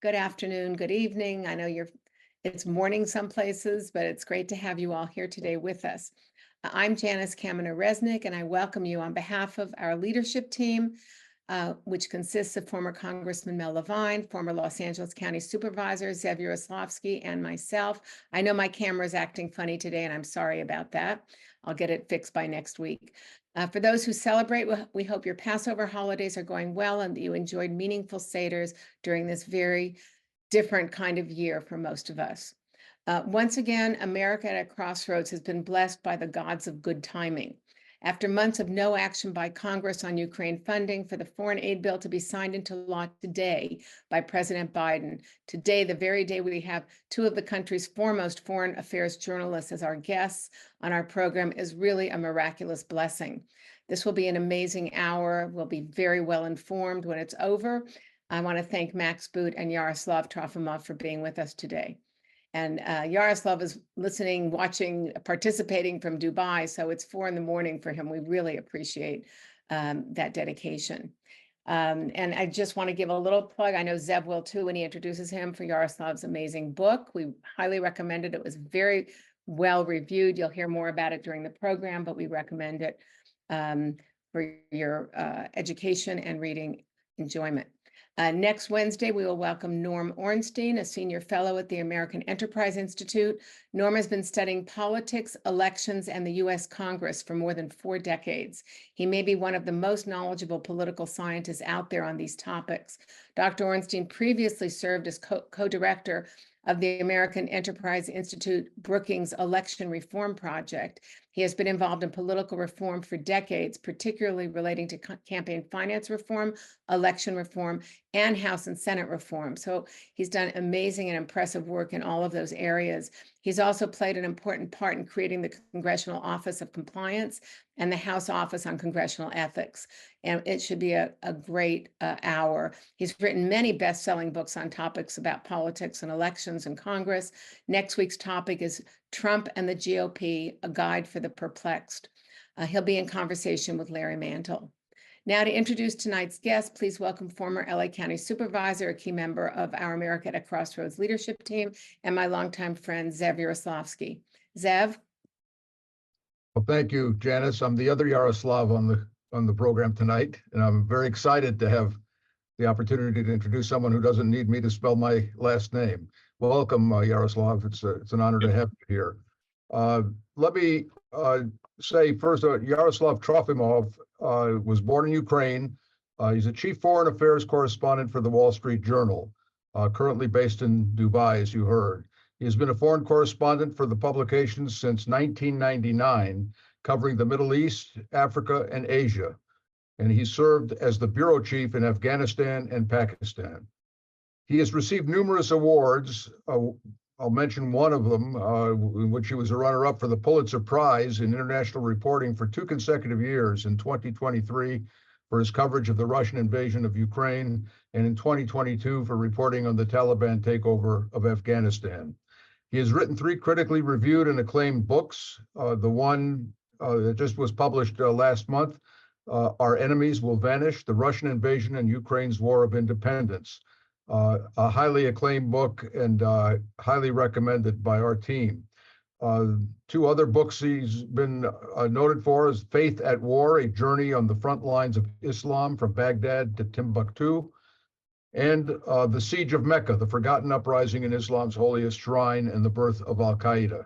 Good afternoon, good evening. I know it's morning some places, but it's great to have you all here today with us. I'm Janice Kaminer-Resnick, and I welcome you on behalf of our leadership team, which consists of former Congressman Mel Levine, former Los Angeles County Supervisor Zev Yaroslavsky, and myself. I know my camera is acting funny today, and I'm sorry about that. I'll get it fixed by next week. For those who celebrate, we hope your Passover holidays are going well and that you enjoyed meaningful Seders during this very different kind of year for most of us. Once again, America at a crossroads has been blessed by the gods of good timing. After months of no action by Congress on Ukraine funding, for the foreign aid bill to be signed into law today by President Biden, today, the very day we have two of the country's foremost foreign affairs journalists as our guests on our program, is really a miraculous blessing. This will be an amazing hour. We'll be very well informed when it's over. I want to thank Max Boot and Yaroslav Trofimov for being with us today. And Yaroslav is listening, watching, participating from Dubai, so it's 4 a.m. for him. We really appreciate that dedication. And I just want to give a little plug. I know Zev will too when he introduces him, for Yaroslav's amazing book. We highly recommend it. It was very well reviewed. You'll hear more about it during the program, but we recommend it for your education and reading enjoyment. Next Wednesday, we will welcome Norm Ornstein, a senior fellow at the American Enterprise Institute. Norm has been studying politics, elections, and the U.S. Congress for more than 4 decades. He may be one of the most knowledgeable political scientists out there on these topics. Dr. Ornstein previously served as co-director of the American Enterprise Institute Brookings Election Reform Project. He has been involved in political reform for decades, particularly relating to campaign finance reform, election reform, and House and Senate reform. So he's done amazing and impressive work in all of those areas. He's also played an important part in creating the Congressional Office of Compliance and the House Office on Congressional Ethics. And it should be a great hour. He's written many best-selling books on topics about politics and elections and Congress. Next week's topic is Trump and the GOP, a guide for the perplexed. He'll be in conversation with Larry Mantle. Now, to introduce tonight's guest, please welcome former LA County Supervisor, a key member of our America at a Crossroads leadership team, and my longtime friend, Zev Yaroslavsky. Zev? Well, thank you, Janice. I'm the other Yaroslav on the program tonight, and I'm very excited to have the opportunity to introduce someone who doesn't need me to spell my last name. Welcome, Yaroslav. It's an honor to have you here. Let me say first, Yaroslav Trofimov was born in Ukraine. He's a chief foreign affairs correspondent for the Wall Street Journal, currently based in Dubai, as you heard. He has been a foreign correspondent for the publication since 1999, covering the Middle East, Africa, and Asia. And he served as the bureau chief in Afghanistan and Pakistan. He has received numerous awards. I'll mention one of them, in which he was a runner-up for the Pulitzer Prize in International Reporting for 2 consecutive years, in 2023 for his coverage of the Russian invasion of Ukraine, and in 2022 for reporting on the Taliban takeover of Afghanistan. He has written 3 critically reviewed and acclaimed books. The one that just was published last month, Our Enemies Will Vanish, The Russian Invasion and Ukraine's War of Independence. A highly acclaimed book and highly recommended by our team. 2 other books he's been noted for is Faith at War, A Journey on the Front Lines of Islam from Baghdad to Timbuktu, and The Siege of Mecca, The Forgotten Uprising in Islam's Holiest Shrine and the Birth of Al-Qaeda.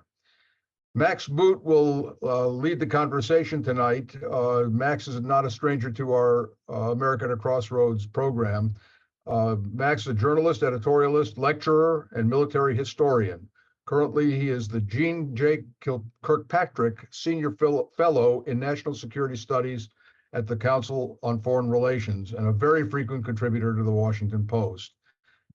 Max Boot will lead the conversation tonight. Max is not a stranger to our America at a Crossroads program. Max is a journalist, editorialist, lecturer, and military historian. Currently, he is the Jean J. Kirkpatrick Senior Fellow in National Security Studies at the Council on Foreign Relations and a very frequent contributor to the Washington Post.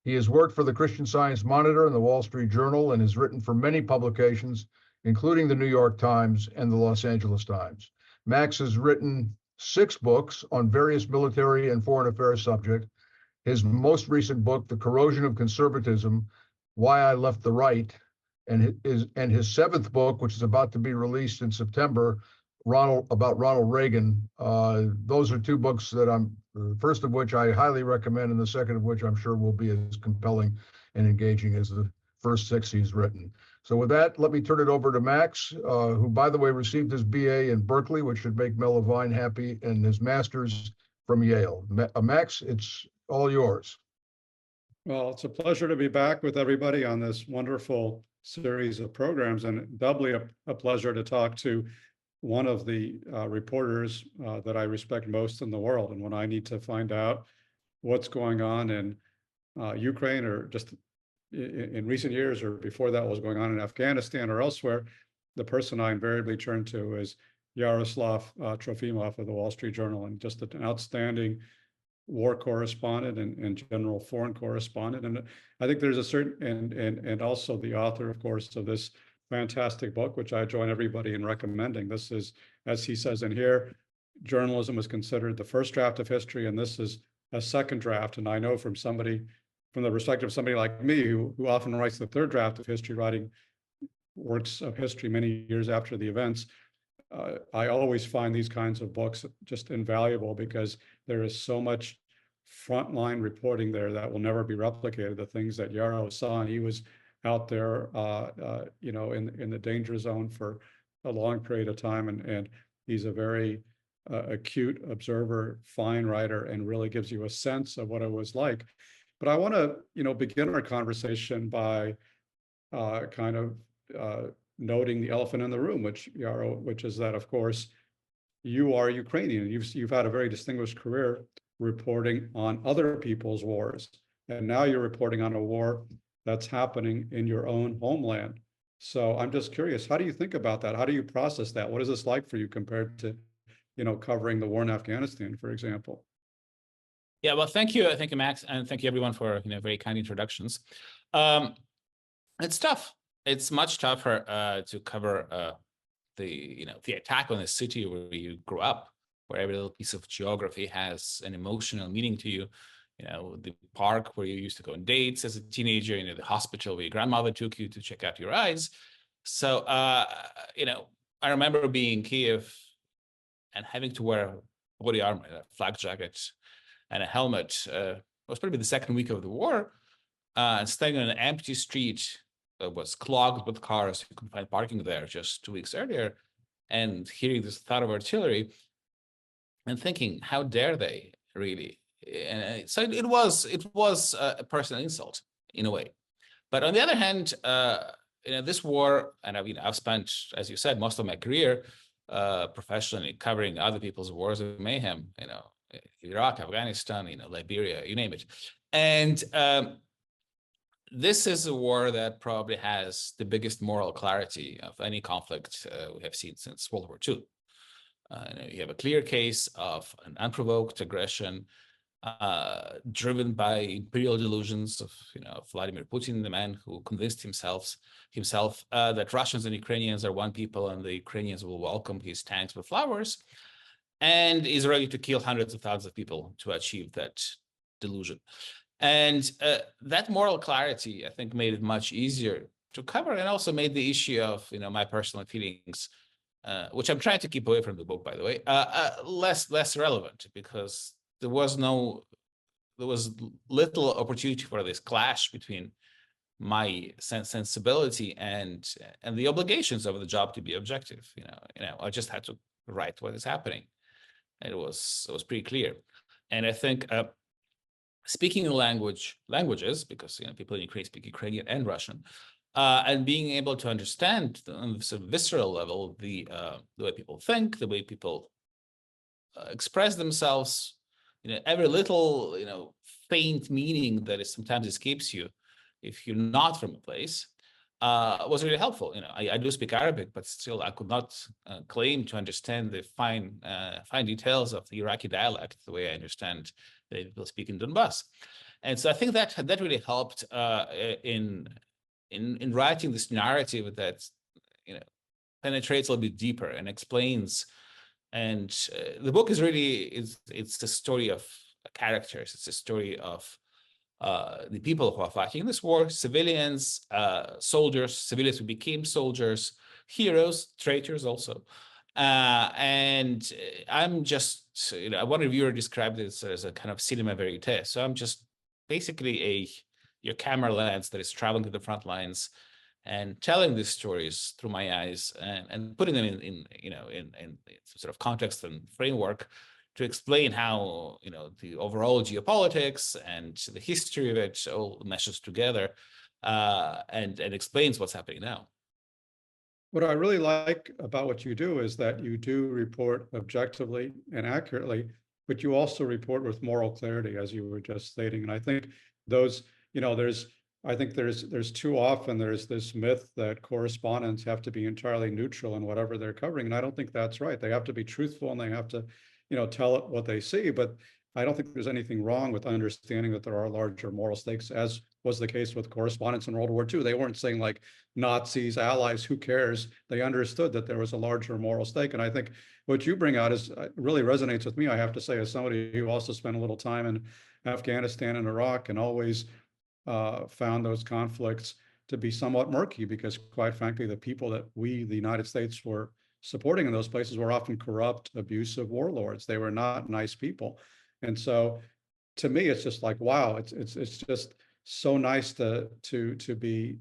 He has worked for the Christian Science Monitor and the Wall Street Journal and has written for many publications, including the New York Times and the Los Angeles Times. Max has written 6 books on various military and foreign affairs subjects. His most recent book, The Corrosion of Conservatism, Why I Left the Right, and his 7th book, which is about to be released in September, about Ronald Reagan. Those are 2 books that I'm The first of which I highly recommend, and the second of which I'm sure will be as compelling and engaging as the first 6 he's written. So with that, let me turn it over to Max, who, by the way, received his BA in Berkeley, which should make Mel Levine happy, and his master's from Yale. Max, it's all yours. Well, it's a pleasure to be back with everybody on this wonderful series of programs, and doubly a pleasure to talk to one of the reporters that I respect most in the world. And when I need to find out what's going on in Ukraine, or just in recent years, or before that, was going on in Afghanistan or elsewhere, the person I invariably turn to is Yaroslav Trofimov of the Wall Street Journal, and just an outstanding war correspondent and general foreign correspondent. And I think there's a certain, and also the author, of course, of this fantastic book, which I join everybody in recommending. This is, as he says in here, journalism is considered the first draft of history, and this is a second draft. And I know from the perspective of somebody like me, who often writes the third draft of history, writing works of history many years after the events, I always find these kinds of books just invaluable, because there is so much frontline reporting there that will never be replicated. The things that Yaro saw, and he was out there, in the danger zone for a long period of time, and he's a very acute observer, fine writer, and really gives you a sense of what it was like. But I want to, begin our conversation by noting the elephant in the room, which is that, of course, you are Ukrainian. You've had a very distinguished career reporting on other people's wars, and now you're reporting on a war that's happening in your own homeland. So I'm just curious, how do you think about that? How do you process that? What is this like for you compared to, covering the war in Afghanistan, for example? Yeah, well, thank you, Max, and thank you everyone for very kind introductions. It's tough. It's much tougher to cover the attack on a city where you grew up, where every little piece of geography has an emotional meaning to you. The park where you used to go on dates as a teenager, the hospital where your grandmother took you to check out your eyes. So, I remember being in Kyiv and having to wear body armor, a flak jacket, and a helmet. It was probably the second week of the war, and staying on an empty street that was clogged with cars. You couldn't find parking there just 2 weeks earlier, and hearing this thud of artillery and thinking, how dare they, really? And so it was a personal insult in a way. But on the other hand, this war, and I've spent, as you said, most of my career professionally covering other people's wars of mayhem, Iraq, Afghanistan, Liberia, you name it. And this is a war that probably has the biggest moral clarity of any conflict we have seen since World War II. You have a clear case of an unprovoked aggression driven by imperial delusions of Vladimir Putin, the man who convinced himself that Russians and Ukrainians are one people, and the Ukrainians will welcome his tanks with flowers, and is ready to kill hundreds of thousands of people to achieve that delusion. And that moral clarity, I think, made it much easier to cover, and also made the issue of my personal feelings, which I'm trying to keep away from the book, by the way, less relevant, because there was little opportunity for this clash between my sensibility and the obligations of the job to be objective. I just had to write what is happening. It was pretty clear. And I think speaking languages, because people in Ukraine speak Ukrainian and Russian, and being able to understand on a sort of visceral level the way people think, the way people express themselves, every little faint meaning that sometimes escapes you if you're not from a place, was really helpful. I do speak Arabic, but still I could not claim to understand the fine details of the Iraqi dialect the way I understand the people speak in Donbass. And so I think that really helped in writing this narrative that penetrates a little bit deeper and explains. And the book is really it's the story of characters. It's a story of the people who are fighting this war, civilians, soldiers, civilians who became soldiers, heroes, traitors also. And I'm just, one reviewer described this as a kind of cinema verite. So I'm just basically your camera lens that is traveling to the front lines and telling these stories through my eyes and putting them in sort of context and framework to explain how, the overall geopolitics and the history of it all meshes together and explains what's happening now. What I really like about what you do is that you do report objectively and accurately, but you also report with moral clarity, as you were just stating. And I think those, there's too often there's this myth that correspondents have to be entirely neutral in whatever they're covering. And I don't think that's right. They have to be truthful and they have to, tell it what they see. But I don't think there's anything wrong with understanding that there are larger moral stakes, as was the case with correspondents in World War II. They weren't saying like Nazis, allies, who cares? They understood that there was a larger moral stake. And I think what you bring out is really resonates with me, I have to say, as somebody who also spent a little time in Afghanistan and Iraq and always found those conflicts to be somewhat murky because, quite frankly, the people that we, the United States, were supporting in those places were often corrupt, abusive warlords. They were not nice people. And so to me, it's just like, wow, it's just so nice to be,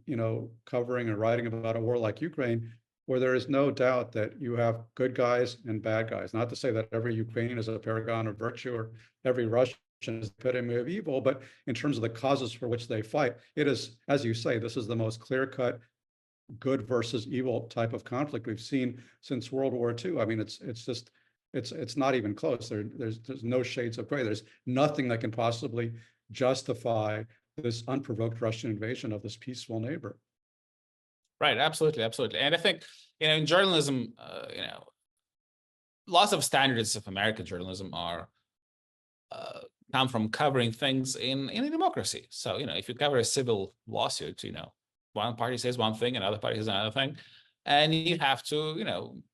covering and writing about a war like Ukraine, where there is no doubt that you have good guys and bad guys. Not to say that every Ukrainian is a paragon of virtue or every Russian is the epitome of evil, but in terms of the causes for which they fight, it is, as you say, this is the most clear-cut good versus evil type of conflict we've seen since World War II. I mean, it's not even close. There's no shades of gray. There's nothing that can possibly justify this unprovoked Russian invasion of this peaceful neighbor. Right, absolutely. And I think, in journalism, lots of standards of American journalism are come from covering things in a democracy. So, if you cover a civil lawsuit, one party says one thing, another party says another thing, and you have to,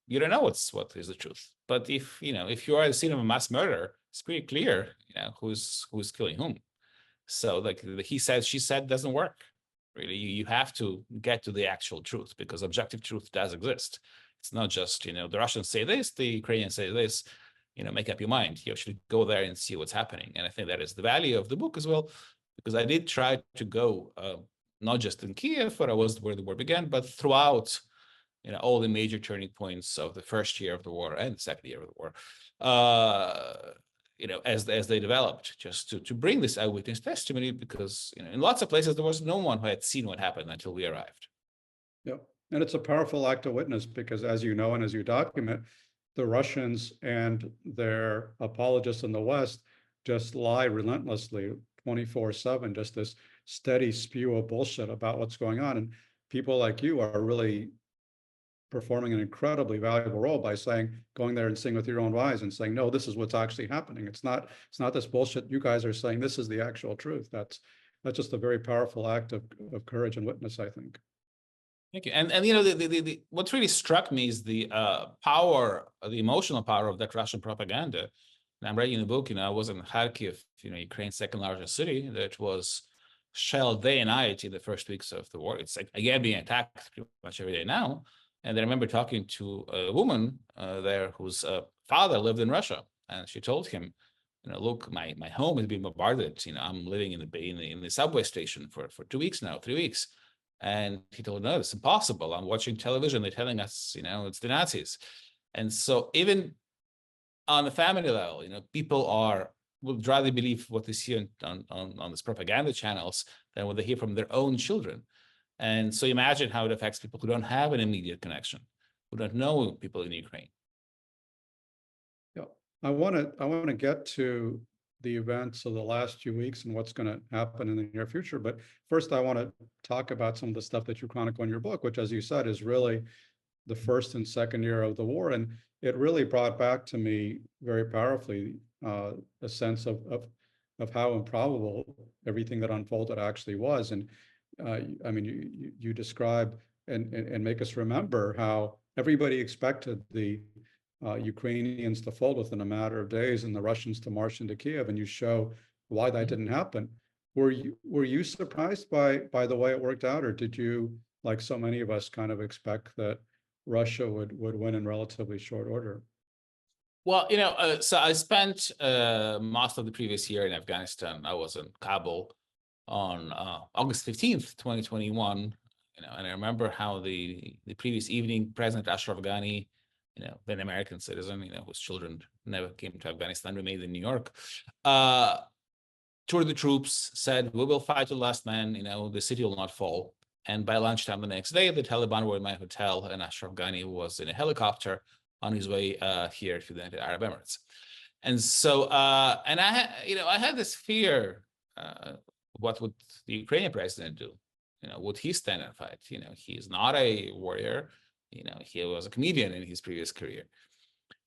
you don't know what is the truth. But if you are at the scene of a mass murder, it's pretty clear, who's killing whom. So like the he said, she said doesn't work. Really, you have to get to the actual truth because objective truth does exist. It's not just, the Russians say this, the Ukrainians say this, make up your mind. You should go there and see what's happening. And I think that is the value of the book as well, because I did try to go not just in Kyiv, where I was where the war began, but throughout, all the major turning points of the first year of the war and the second year of the war, as they developed, just to bring this eyewitness testimony, because in lots of places there was no one who had seen what happened until we arrived. Yeah, and it's a powerful act of witness because, as you know, and as you document, the Russians and their apologists in the West just lie relentlessly 24/7, just this steady spew of bullshit about what's going on. And people like you are really performing an incredibly valuable role by going there and seeing with your own eyes and saying, no, this is what's actually happening. It's not this bullshit you guys are saying. This is the actual truth. That's just a very powerful act of courage and witness, I think. Thank you. And the what really struck me is the power, the emotional power of that Russian propaganda. And I'm writing a book, I was in Kharkiv, Ukraine's second largest city, that was shelled day and night in the first weeks of the war. It's again being attacked pretty much every day now. And I remember talking to a woman there whose father lived in Russia, and she told him, look, my home has been bombarded. I'm living in the subway station for 2 weeks now, 3 weeks. And he told, no, it's impossible. I'm watching television. They're telling us, it's the Nazis. And so even on the family level, people would rather believe what they see on these propaganda channels than what they hear from their own children. And so imagine how it affects people who don't have an immediate connection, who don't know people in Ukraine. Yeah, I want to get to the events of the last few weeks and what's going to happen in the near future. But first, I want to talk about some of the stuff that you chronicle in your book, which, as you said, is really the first and second year of the war. And it really brought back to me very powerfully a sense of how improbable everything that unfolded actually was. And I mean, you describe and make us remember how everybody expected the Ukrainians to fold within a matter of days and the Russians to march into Kyiv, and you show why that didn't happen. Were you surprised by the way it worked out, or did you, like so many of us, kind of expect that Russia would win in relatively short order. Well, so I spent most of the previous year in Afghanistan. I was in Kabul on August 15th, 2021. And I remember how the previous evening, President Ashraf Ghani, then American citizen, whose children never came to Afghanistan, remained in New York, toured the troops, said, "We will fight to the last man, the city will not fall." And by lunchtime the next day, the Taliban were in my hotel, and Ashraf Ghani was in a helicopter on his way here to the United Arab Emirates. And so, and I had this fear, what would the Ukrainian president do? Would he stand and fight? He's not a warrior. He was a comedian in his previous career.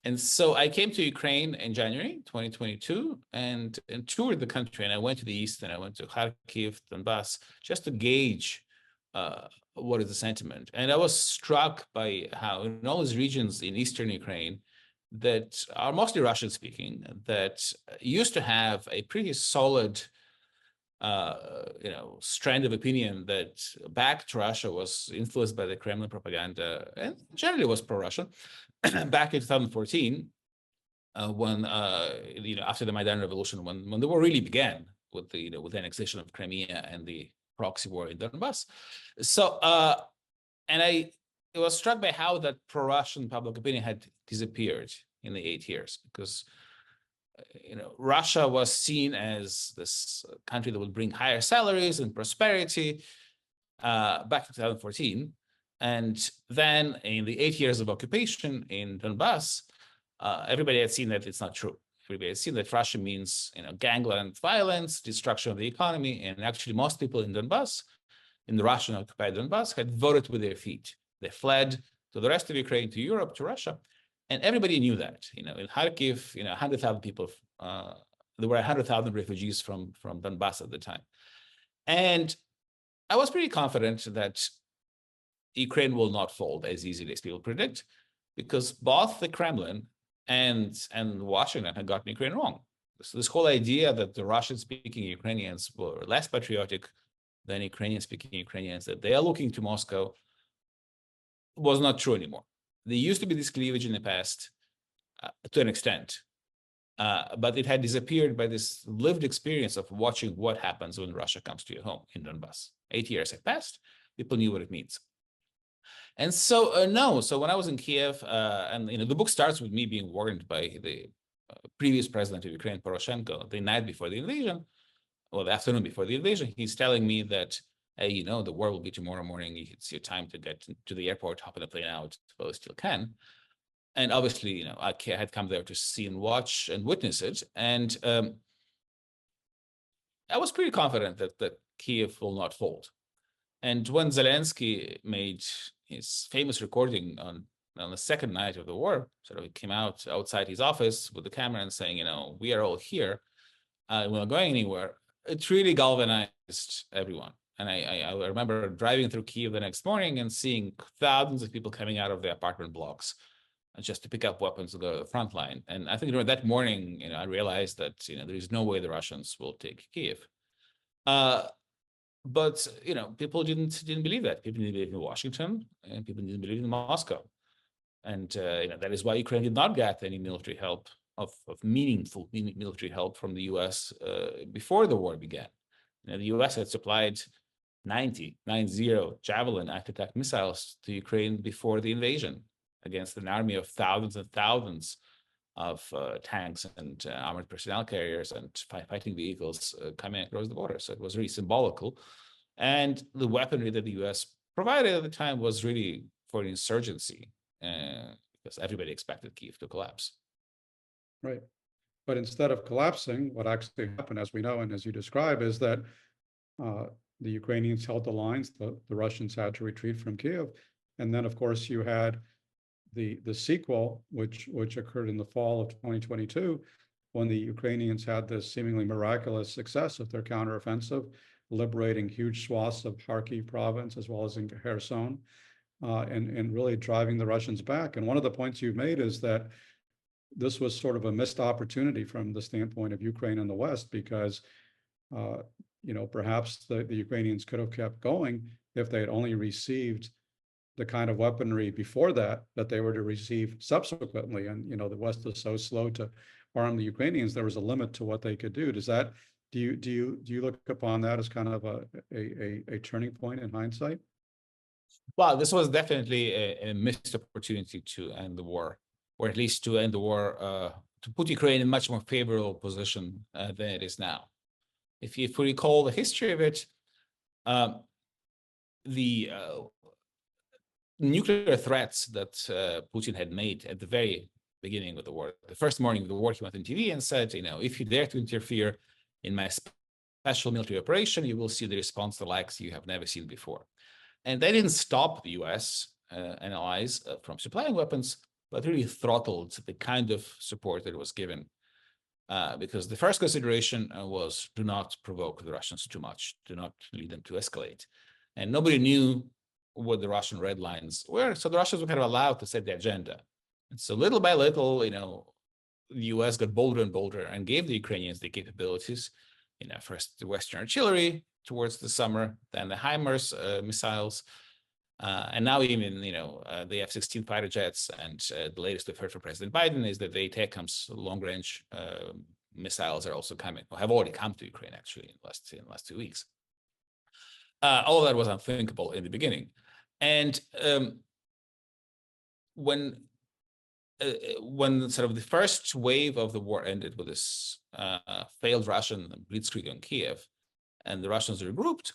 And so I came to Ukraine in January 2022 and toured the country. And I went to the east, and I went to Kyiv, Donbass, just to gauge what is the sentiment. And I was struck by how in all these regions in eastern Ukraine that are mostly Russian speaking, that used to have a pretty solid strand of opinion that backed Russia, was influenced by the Kremlin propaganda, and generally was pro-Russian. Back in 2014, when after the Maidan Revolution, when the war really began with the with the annexation of Crimea and the proxy war in Donbass. So, and I was struck by how that pro-Russian public opinion had disappeared in the 8 years, because Russia was seen as this country that would bring higher salaries and prosperity back in 2014. And then in the 8 years of occupation in Donbass, everybody had seen that it's not true. Everybody had seen that Russia means, gangland violence, destruction of the economy. And actually most people in Donbass, in the Russian occupied Donbass, had voted with their feet. They fled to the rest of Ukraine, to Europe, to Russia. And everybody knew that, in Kharkiv, 100,000 people, there were 100,000 refugees from Donbass at the time. And I was pretty confident that Ukraine will not fold as easily as people predict, because both the Kremlin and Washington had gotten Ukraine wrong. So this whole idea that the Russian-speaking Ukrainians were less patriotic than Ukrainian-speaking Ukrainians, that they are looking to Moscow, was not true anymore. There used to be this cleavage in the past to an extent, but it had disappeared by this lived experience of watching what happens when Russia comes to your home in Donbass. 8 years have passed. People knew what it means. And so, no, so when I was in Kyiv, and the book starts with me being warned by the previous president of Ukraine, Poroshenko, the night before the invasion, well, the afternoon before the invasion. He's telling me that, hey, the war will be tomorrow morning. It's your time to get to the airport, hop on the plane out while you still can. And obviously, I had come there to see and watch and witness it. And I was pretty confident that Kyiv will not fold. And when Zelensky made his famous recording on the second night of the war, sort of came out outside his office with the camera and saying, we are all here, we're not going anywhere, it really galvanized everyone. And I remember driving through Kyiv the next morning and seeing thousands of people coming out of the apartment blocks just to pick up weapons to go to the front line. And I think that morning, I realized that, there is no way the Russians will take Kyiv. But people didn't believe that. People didn't believe in Washington, and people didn't believe in Moscow. And that is why Ukraine did not get any military help of meaningful military help from the U.S. Before the war began. The U.S. had supplied 90 Javelin anti-tank missiles to Ukraine before the invasion, against an army of thousands and thousands of tanks and armored personnel carriers and fighting vehicles coming across the border. So it was really symbolical. And the weaponry that the U.S. provided at the time was really for an insurgency, because everybody expected Kyiv to collapse. Right. But instead of collapsing, what actually happened, as we know and as you describe, is that the Ukrainians held the lines, the Russians had to retreat from Kyiv. And then, of course, you had the sequel, which occurred in the fall of 2022, when the Ukrainians had this seemingly miraculous success of their counteroffensive, liberating huge swaths of Kharkiv province, as well as in Kherson, and really driving the Russians back. And one of the points you've made is that this was sort of a missed opportunity from the standpoint of Ukraine and the West, because perhaps the Ukrainians could have kept going if they had only received the kind of weaponry before that they were to receive subsequently. And, the West is so slow to arm the Ukrainians, there was a limit to what they could do. Do you look upon that as kind of a turning point in hindsight? Well, this was definitely a missed opportunity to end the war, or at least to end the war, to put Ukraine in a much more favorable position than it is now. If we recall the history of it, the nuclear threats that Putin had made at the very beginning of the war, the first morning of the war, he went on TV and said, if you dare to interfere in my special military operation, you will see the response the likes you have never seen before. And that didn't stop the US and allies from supplying weapons, but really throttled the kind of support that was given. Because the first consideration was do not provoke the Russians too much, do not lead them to escalate. And nobody knew what the Russian red lines were, so the Russians were kind of allowed to set the agenda. And so little by little, the US got bolder and bolder and gave the Ukrainians the capabilities, first the Western artillery towards the summer, then the HIMARS missiles, and now even, the F-16 fighter jets. And the latest we've heard from President Biden is that the ATACMS long-range missiles are also coming, or have already come to Ukraine, actually, in the last 2 weeks. All of that was unthinkable in the beginning. And when sort of the first wave of the war ended with this failed Russian blitzkrieg on Kyiv, and the Russians regrouped,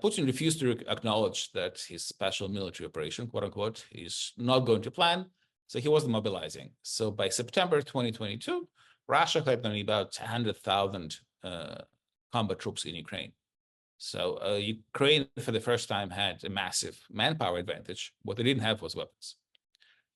Putin refused to acknowledge that his special military operation, quote unquote, is not going to plan. So he wasn't mobilizing. So by September 2022, Russia had only about 100,000 combat troops in Ukraine. So Ukraine, for the first time, had a massive manpower advantage. What they didn't have was weapons.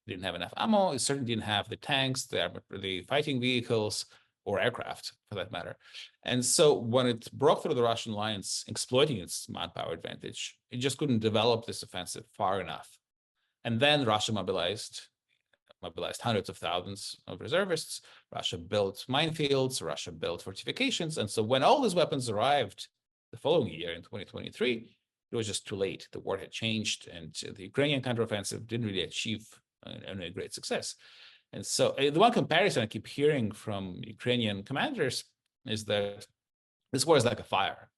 They didn't have enough ammo. It certainly didn't have the tanks, the fighting vehicles, or aircraft, for that matter. And so when it broke through the Russian lines, exploiting its manpower advantage, it just couldn't develop this offensive far enough. And then Russia mobilized hundreds of thousands of reservists. Russia built minefields. Russia built fortifications. And so when all these weapons arrived the following year in 2023, it was just too late. The war had changed, and the Ukrainian counteroffensive didn't really achieve a great success. And so the one comparison I keep hearing from Ukrainian commanders is that this war is like a fire.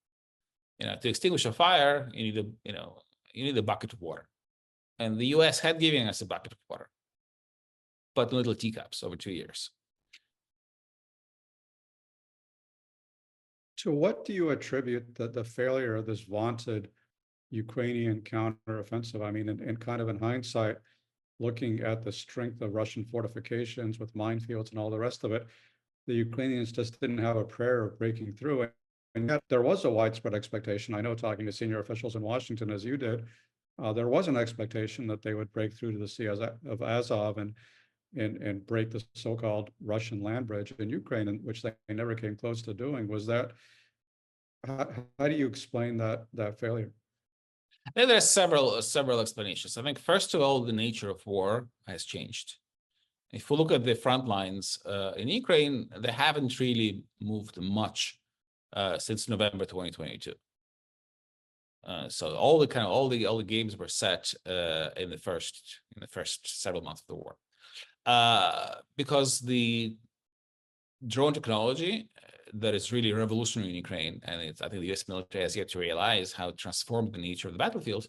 To extinguish a fire, you need a bucket of water. And the US had given us a bucket of water, but in little teacups over 2 years. To what do you attribute the failure of this vaunted Ukrainian counteroffensive? I mean, in kind of in hindsight, looking at the strength of Russian fortifications with minefields and all the rest of it, the Ukrainians just didn't have a prayer of breaking through it. And yet there was a widespread expectation. I know, talking to senior officials in Washington, as you did, there was an expectation that they would break through to the Sea of Azov and break the so-called Russian land bridge in Ukraine, which they never came close to doing. Was that, how do you explain that failure? There are several explanations. I think, first of all, the nature of war has changed. If we look at the front lines in Ukraine, they haven't really moved much since November 2022. So all the games were set in the first several months of the war, because the drone technology that is really revolutionary in Ukraine, and I think the US military has yet to realize how transformed the nature of the battlefield,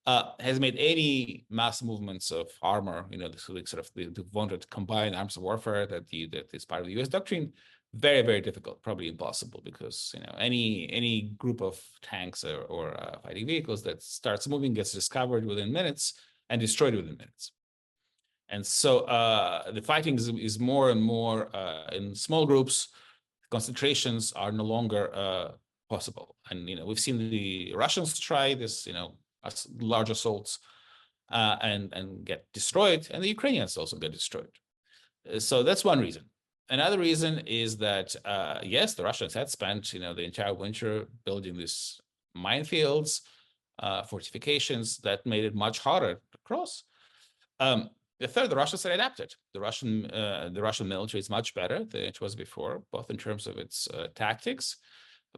has made any mass movements of armor, the wanted combined arms of warfare that is part of the US doctrine, very, very difficult, probably impossible, because any group of tanks or fighting vehicles that starts moving gets discovered within minutes and destroyed within minutes. And so the fighting is more and more in small groups. Concentrations are no longer possible. And we've seen the Russians try this, large assaults and get destroyed, and the Ukrainians also get destroyed. So that's one reason. Another reason is that yes, the Russians had spent the entire winter building these minefields, fortifications that made it much harder to cross. The third, the Russians had adapted. The Russian military is much better than it was before, both in terms of its tactics,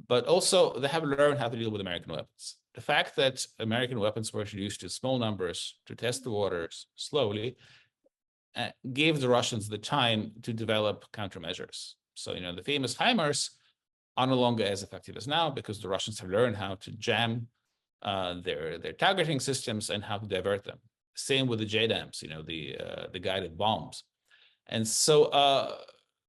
but also they have learned how to deal with American weapons. the fact that American weapons were introduced in small numbers to test the waters slowly gave the Russians the time to develop countermeasures. So, the famous HIMARS are no longer as effective as now because the Russians have learned how to jam their targeting systems and how to divert them. Same with the JDAMs, the guided bombs. And so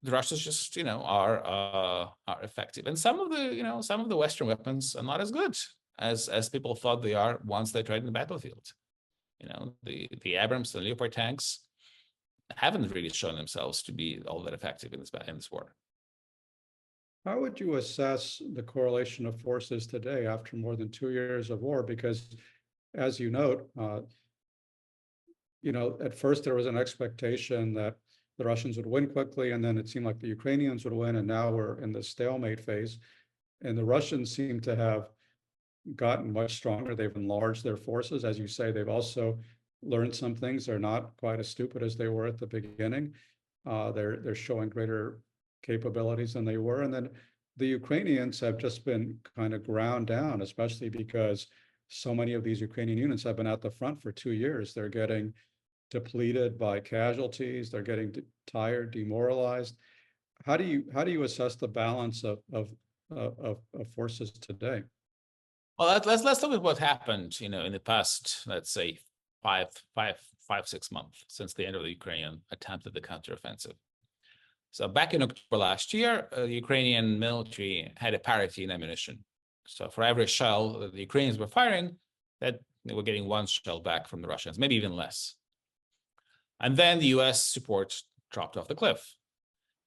the Russians just, are effective. And some of the Western weapons are not as good as people thought they are once they tried in the battlefield. The Abrams and Leopard tanks haven't really shown themselves to be all that effective in this war. How would you assess the correlation of forces today after more than 2 years of war? Because, as you note, at first there was an expectation that the Russians would win quickly, and then it seemed like the Ukrainians would win, and now we're in the stalemate phase. And the Russians seem to have gotten much stronger. They've enlarged their forces. As you say, they've also learned some things. They're not quite as stupid as they were at the beginning. They're showing greater capabilities than they were. And then the Ukrainians have just been kind of ground down, especially because so many of these Ukrainian units have been at the front for 2 years. They're getting depleted by casualties. They're getting tired, demoralized. How do you assess the balance of forces today? Well, let's look at what happened, in the past, let's say, 6 months since the end of the Ukrainian attempt at the counteroffensive. So back in October last year, the Ukrainian military had a parity in ammunition. So for every shell that the Ukrainians were firing, that they were getting 1 shell back from the Russians, maybe even less. And then the US support dropped off the cliff.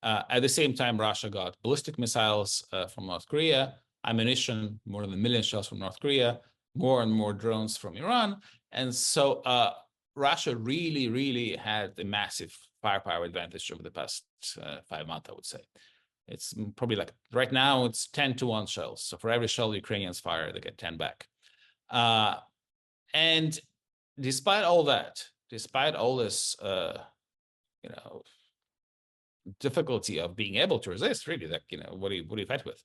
At the same time, Russia got ballistic missiles from North Korea, ammunition, more than 1 million shells from North Korea, more and more drones from Iran. And so Russia really, really had a massive firepower advantage over the past 5 months, I would say. It's probably like right now it's 10-to-1 shells. So for every shell the Ukrainians fire, they get 10 back. And despite all that, despite all this, difficulty of being able to resist, really, like, what do you fight with?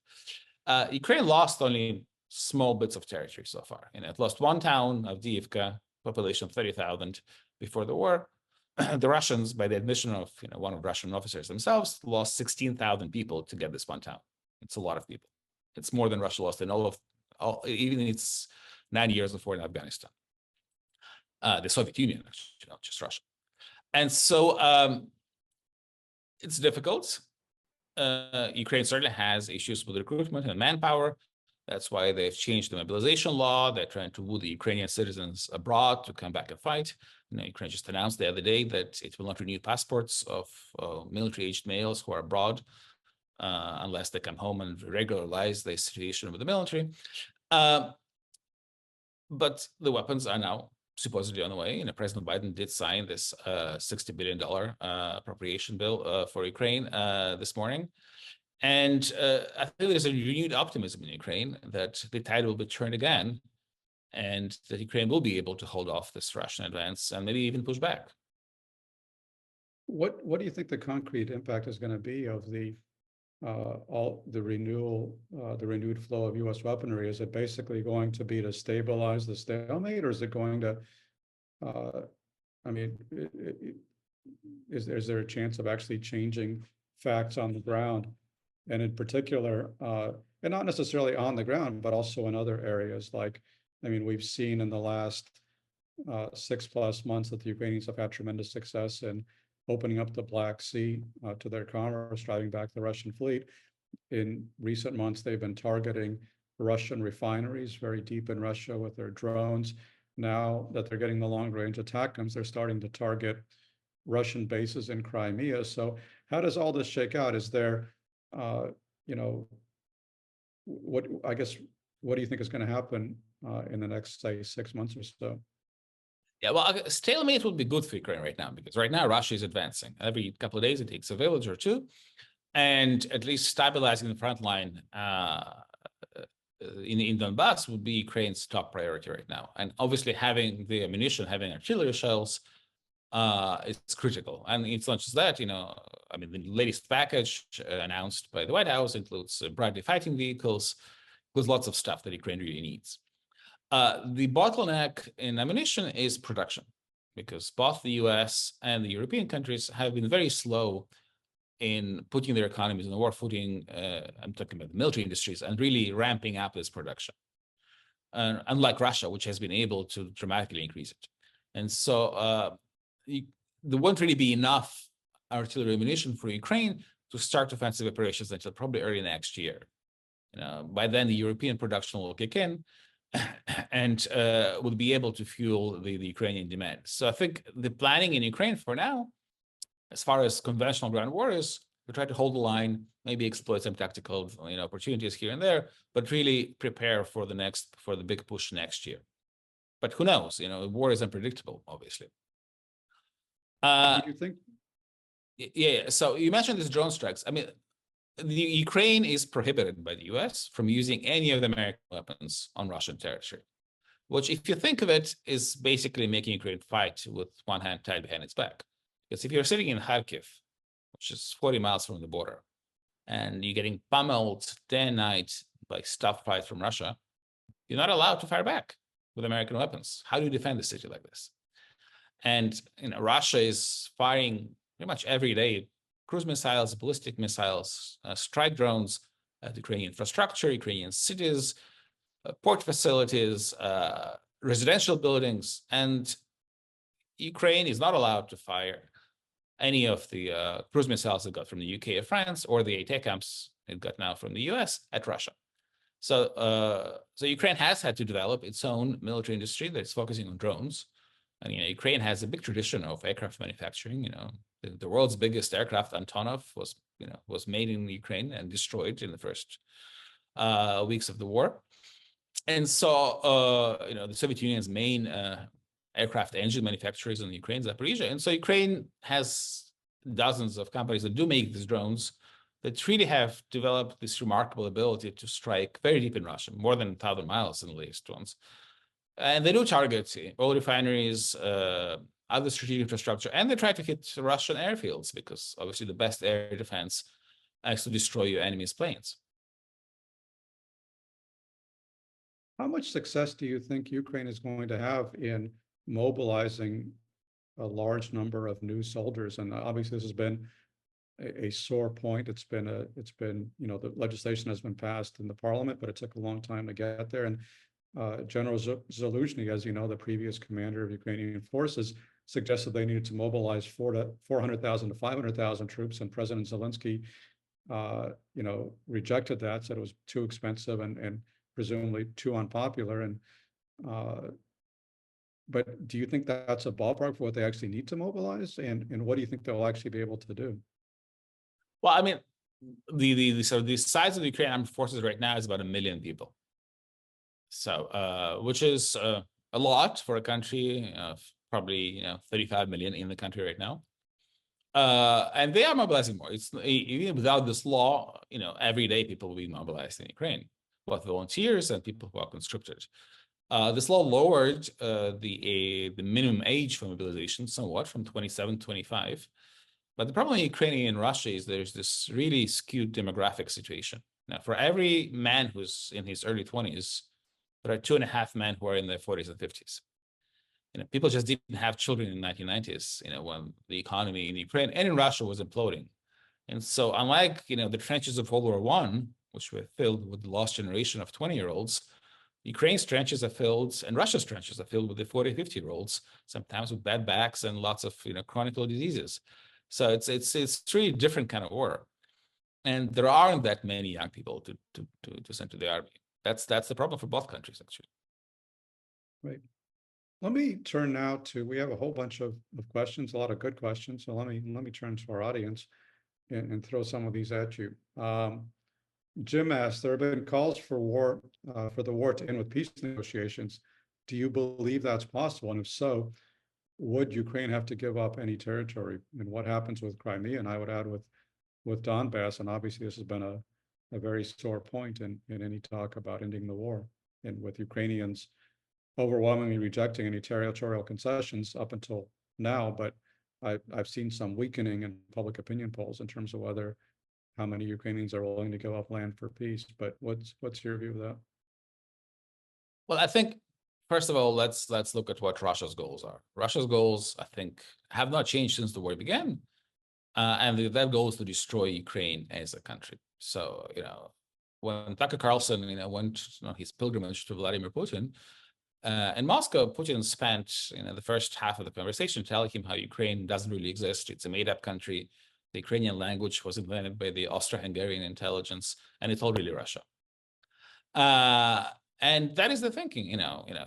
Ukraine lost only small bits of territory so far. It lost 1 town, Avdiivka, population of 30,000 before the war. The Russians, by the admission of one of the Russian officers themselves, lost 16,000 people to get this 1 town. It's a lot of people. It's more than Russia lost in even its 9 years before in Afghanistan. The Soviet Union, actually, not just Russia. And so it's difficult. Ukraine certainly has issues with recruitment and manpower. That's why they've changed the mobilization law. They're trying to woo the Ukrainian citizens abroad to come back and fight. Ukraine just announced the other day that it will not renew passports of military-aged males who are abroad unless they come home and regularize their situation with the military. But the weapons are now supposedly on the way. President Biden did sign this $60 billion appropriation bill for Ukraine this morning. And I think there's a renewed optimism in Ukraine that the tide will be turned again and that Ukraine will be able to hold off this Russian advance and maybe even push back. What do you think the concrete impact is going to be of the renewed flow of U.S. weaponry? Is it basically going to be to stabilize the stalemate, or is it going to? Is there a chance of actually changing facts on the ground, and in particular, and not necessarily on the ground, but also in other areas? Like, we've seen in the last 6+ months that the Ukrainians have had tremendous success in opening up the Black Sea to their commerce, driving back the Russian fleet. In recent months, they've been targeting Russian refineries very deep in Russia with their drones. Now that they're getting the long-range ATACMS, they're starting to target Russian bases in Crimea. So how does all this shake out? Is there, what do you think is going to happen in the next, say, 6 months or so? Yeah, well, stalemate would be good for Ukraine right now, because right now Russia is advancing. Every couple of days it takes a village or two, and at least stabilizing the front line in Donbass would be Ukraine's top priority right now. And obviously having the ammunition, having artillery shells, it's critical. And it's not just that, the latest package announced by the White House includes Bradley fighting vehicles, includes lots of stuff that Ukraine really needs. The bottleneck in ammunition is production, because both the US and the European countries have been very slow in putting their economies on the war footing. I'm talking about the military industries, and really ramping up this production. Unlike Russia, which has been able to dramatically increase it. And so there won't really be enough artillery ammunition for Ukraine to start offensive operations until probably early next year. By then the European production will kick in and will be able to fuel the Ukrainian demand. So I think the planning in Ukraine for now, as far as conventional ground war is, to try to hold the line, maybe exploit some tactical opportunities here and there, but really prepare for the big push next year. But who knows? War is unpredictable, obviously. Do you think? Yeah. So you mentioned these drone strikes. I mean, the Ukraine is prohibited by the US from using any of the American weapons on Russian territory, which, if you think of it, is basically making Ukraine fight with one hand tied behind its back. Because if you're sitting in Kharkiv, which is 40 miles from the border, and you're getting pummeled day and night by stuff fights from Russia, you're not allowed to fire back with American weapons. How do you defend a city like this? And Russia is firing pretty much every day cruise missiles, ballistic missiles, strike drones at Ukrainian infrastructure, Ukrainian cities, port facilities, residential buildings, and Ukraine is not allowed to fire any of the cruise missiles it got from the UK or France, or the ATACMS it got now from the US at Russia. So Ukraine has had to develop its own military industry that's focusing on drones. And Ukraine has a big tradition of aircraft manufacturing. The world's biggest aircraft, Antonov, was made in Ukraine and destroyed in the first weeks of the war. And so the Soviet Union's main aircraft engine manufacturers in Ukraine, Zaporizhia. And so Ukraine has dozens of companies that do make these drones that really have developed this remarkable ability to strike very deep in Russia, more than 1,000 miles in the latest ones. And they do target oil refineries, other strategic infrastructure, and they try to hit Russian airfields, because obviously the best air defense is to destroy your enemy's planes. How much success do you think Ukraine is going to have in mobilizing a large number of new soldiers? And obviously this has been a sore point. It's been the legislation has been passed in the parliament, but it took a long time to get there. And General Zaluzhny, as you know, the previous commander of Ukrainian forces, suggested they needed to mobilize 400,000 to 500,000 troops, and President Zelensky, rejected that, said it was too expensive and presumably too unpopular. And but do you think that's a ballpark for what they actually need to mobilize, and what do you think they'll actually be able to do? Well, I mean, the size of the Ukrainian armed forces right now is about 1 million people. So, which is a lot for a country of probably 35 million in the country right now. And they are mobilizing more. It's even without this law, every day people will be mobilized in Ukraine, both volunteers and people who are conscripted. This law lowered the minimum age for mobilization somewhat from 27 to 25. But the problem in Ukraine and Russia is there's this really skewed demographic situation. Now, for every man who's in his early 20s, there are 2.5 men who are in their 40s and 50s. People just didn't have children in the 1990s, when the economy in Ukraine and in Russia was imploding. And so unlike, the trenches of World War I, which were filled with the lost generation of 20-year-olds, Ukraine's trenches are filled, and Russia's trenches are filled with the 40, 50-year-olds, sometimes with bad backs and lots of, chronic diseases. So it's really different kind of war. And there aren't that many young people to send to the army. That's the problem for both countries, actually. Right. Let me turn now to, we have a whole bunch of questions, a lot of good questions. So let me turn to our audience and throw some of these at you. Jim asked, there have been calls for the war to end with peace negotiations. Do you believe that's possible? And if so, would Ukraine have to give up any territory? And what happens with Crimea? And I would add with Donbass, and obviously this has been a very sore point in any talk about ending the war, and with Ukrainians overwhelmingly rejecting any territorial concessions up until now. But I've seen some weakening in public opinion polls in terms of how many Ukrainians are willing to give up land for peace. But what's your view of that? Well, I think first of all, let's look at what Russia's goals are. Russia's goals, I think, have not changed since the war began, and that goal is to destroy Ukraine as a country. So, when Tucker Carlson, went on his pilgrimage to Vladimir Putin, in Moscow, Putin spent, the first half of the conversation telling him how Ukraine doesn't really exist. It's a made-up country. The Ukrainian language was invented by the Austro-Hungarian intelligence, and it's all really Russia. And that is the thinking,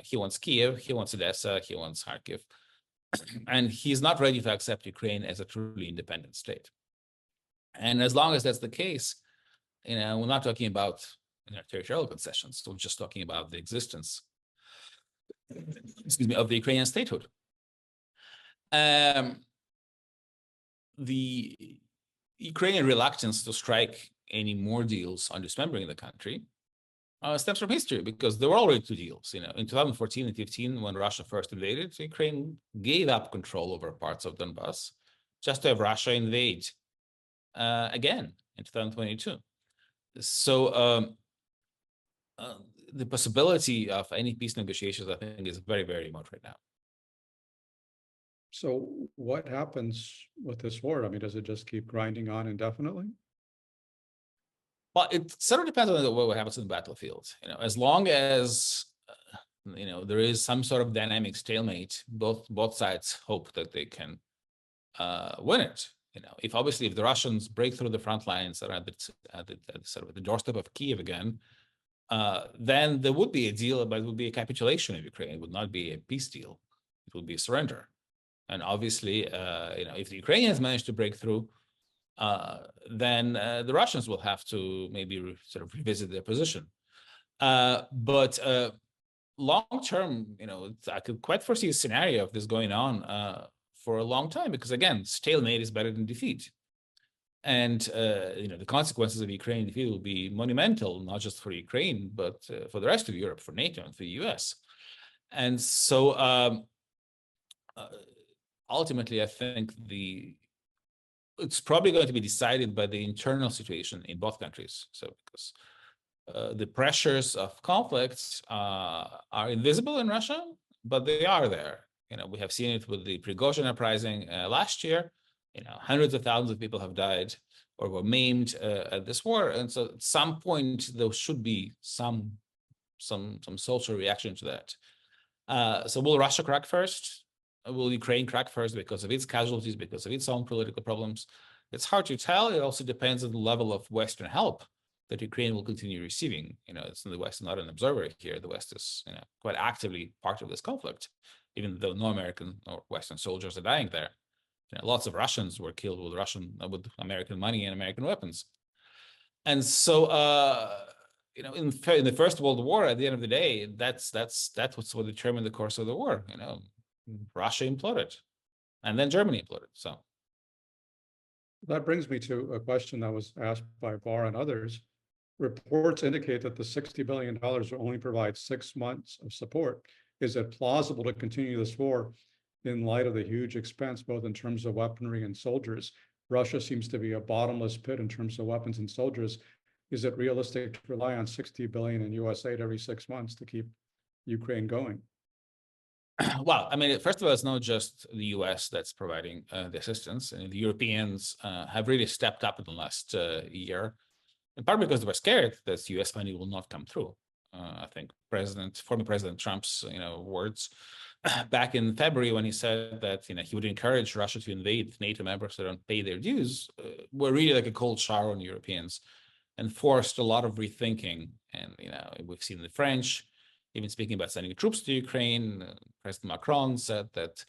he wants Kyiv, he wants Odessa, he wants Kharkiv, and he's not ready to accept Ukraine as a truly independent state. And as long as that's the case, we're not talking about territorial concessions. We're just talking about the existence, of the Ukrainian statehood. The Ukrainian reluctance to strike any more deals on dismembering the country stems from history, because there were already two deals. In 2014 and 15, when Russia first invaded, Ukraine gave up control over parts of Donbass just to have Russia invade again in 2022. So the possibility of any peace negotiations, I think, is very, very remote right now. So what happens with this war? I mean, does it just keep grinding on indefinitely? Well, it sort of depends on what happens in the battlefield. As long as there is some sort of dynamic stalemate, both sides hope that they can win it. If the Russians break through the front lines that are at the doorstep of Kyiv again, then there would be a deal, but it would be a capitulation of Ukraine. It would not be a peace deal. It would be a surrender. And obviously, if the Ukrainians manage to break through, then the Russians will have to maybe sort of revisit their position. But long term, I could quite foresee a scenario of this going on for a long time, because again, stalemate is better than defeat. And the consequences of Ukrainian defeat will be monumental, not just for Ukraine, but for the rest of Europe, for NATO, and for the US. And so ultimately, I think it's probably going to be decided by the internal situation in both countries. So because the pressures of conflicts are invisible in Russia, but they are there. We have seen it with the Prigozhin uprising last year. Hundreds of thousands of people have died or were maimed at this war. And so at some point, there should be some social reaction to that. So will Russia crack first? Will Ukraine crack first because of its casualties, because of its own political problems? It's hard to tell. It also depends on the level of Western help that Ukraine will continue receiving. The West is not an observer here. The West is quite actively part of this conflict, even though no American or Western soldiers are dying there. Lots of Russians were killed with American money and American weapons. And so, in the First World War, at the end of the day, that's what determined the course of the war. Russia imploded, and then Germany imploded. So that brings me to a question that was asked by Barr and others. Reports indicate that the $60 billion will only provide 6 months of support. Is it plausible to continue this war in light of the huge expense, both in terms of weaponry and soldiers? Russia seems to be a bottomless pit in terms of weapons and soldiers. Is it realistic to rely on $60 billion in US aid every 6 months to keep Ukraine going? Well, first of all, it's not just the US that's providing the assistance. And the Europeans have really stepped up in the last year, in part because they were scared that US funding will not come through. I think former President Trump's words back in February, when he said that he would encourage Russia to invade NATO members that don't pay their dues, were really like a cold shower on Europeans, and forced a lot of rethinking. And we've seen the French even speaking about sending troops to Ukraine. President Macron said that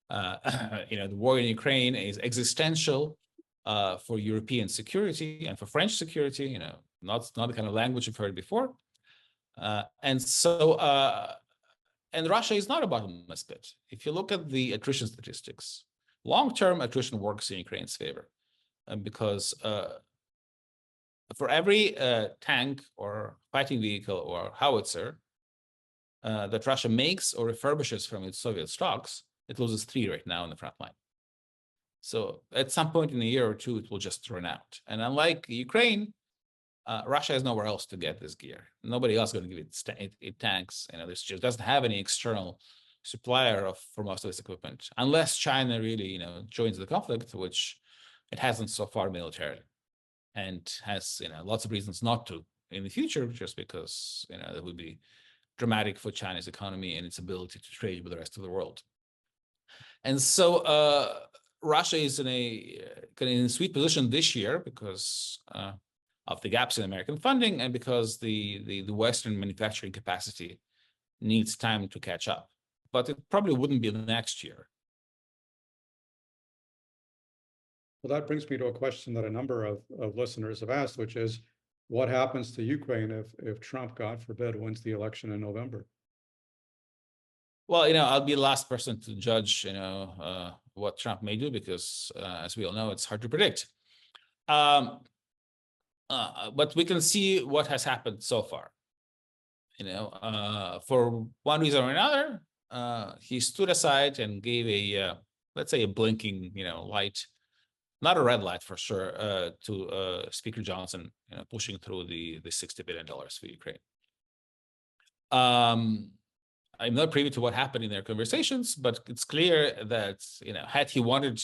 the war in Ukraine is existential for European security and for French security. Not the kind of language you've heard before. And Russia is not a bottomless pit. If you look at the attrition statistics, long-term attrition works in Ukraine's favor, because for every tank or fighting vehicle or howitzer that Russia makes or refurbishes from its Soviet stocks, it loses 3 right now in the front line. So at some point in a year or two, it will just run out. And unlike Ukraine, Russia has nowhere else to get this gear. Nobody else is going to give it tanks. This just doesn't have any external supplier for most of this equipment, unless China really, joins the conflict, which it hasn't so far militarily, and has, lots of reasons not to in the future, just because, it would be dramatic for China's economy and its ability to trade with the rest of the world. And so Russia is in a sweet position this year because of the gaps in American funding, and because the Western manufacturing capacity needs time to catch up. But it probably wouldn't be next year. Well, that brings me to a question that a number of listeners have asked, which is, what happens to Ukraine if Trump, God forbid, wins the election in November? Well, I'll be the last person to judge, what Trump may do, because as we all know, it's hard to predict. But we can see what has happened so far. For one reason or another, he stood aside and gave a, let's say, a blinking, light, not a red light for sure, to Speaker Johnson, pushing through the $60 billion for Ukraine. I'm not privy to what happened in their conversations, but it's clear that, had he wanted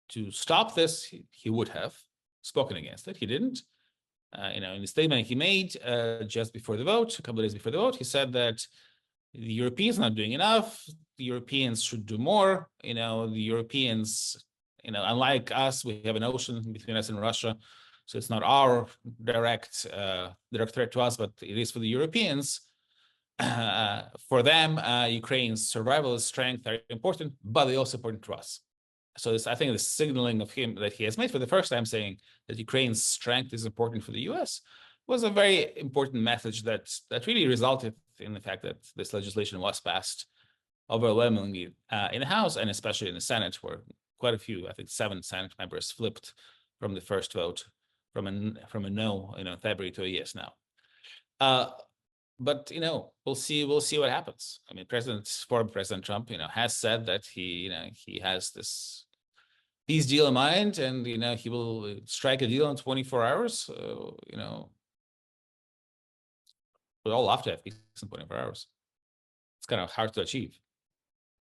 to stop this, he would have spoken against it. He didn't. In the statement he made just before the vote, a couple of days before the vote, he said that the Europeans are not doing enough. The Europeans should do more. The Europeans, unlike us, we have an ocean between us and Russia, so it's not our direct threat to us, but it is for the Europeans. For them, Ukraine's survival and strength are important, but they're also important to us. So I think the signaling of him that he has made for the first time, saying that Ukraine's strength is important for the US, was a very important message that really resulted in the fact that this legislation was passed overwhelmingly in the House, and especially in the Senate, where quite a few, I think 7 Senate members flipped from the first vote, from a no in February to a yes now. But we'll see what happens. I mean, former President Trump, has said that he has this peace deal in mind, and he will strike a deal in 24 hours. We all love to have peace in 24 hours. It's kind of hard to achieve.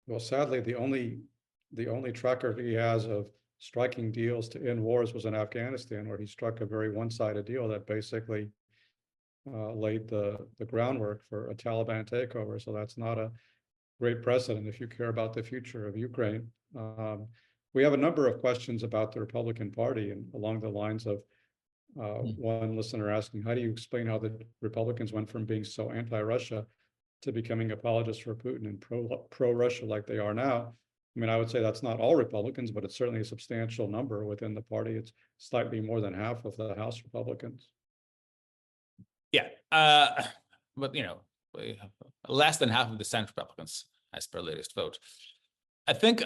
Well, sadly, the only record he has of striking deals to end wars was in Afghanistan, where he struck a very one-sided deal that basically laid the groundwork for a Taliban takeover. So that's not a great precedent if you care about the future of Ukraine. We have a number of questions about the Republican Party, and along the lines of one listener asking, how do you explain how the Republicans went from being so anti-Russia to becoming apologists for Putin and pro-Russia like they are now? I mean, I would say that's not all Republicans, but it's certainly a substantial number within the party. It's slightly more than half of the House Republicans. Yeah, but less than half of the Senate Republicans, as per latest vote. I think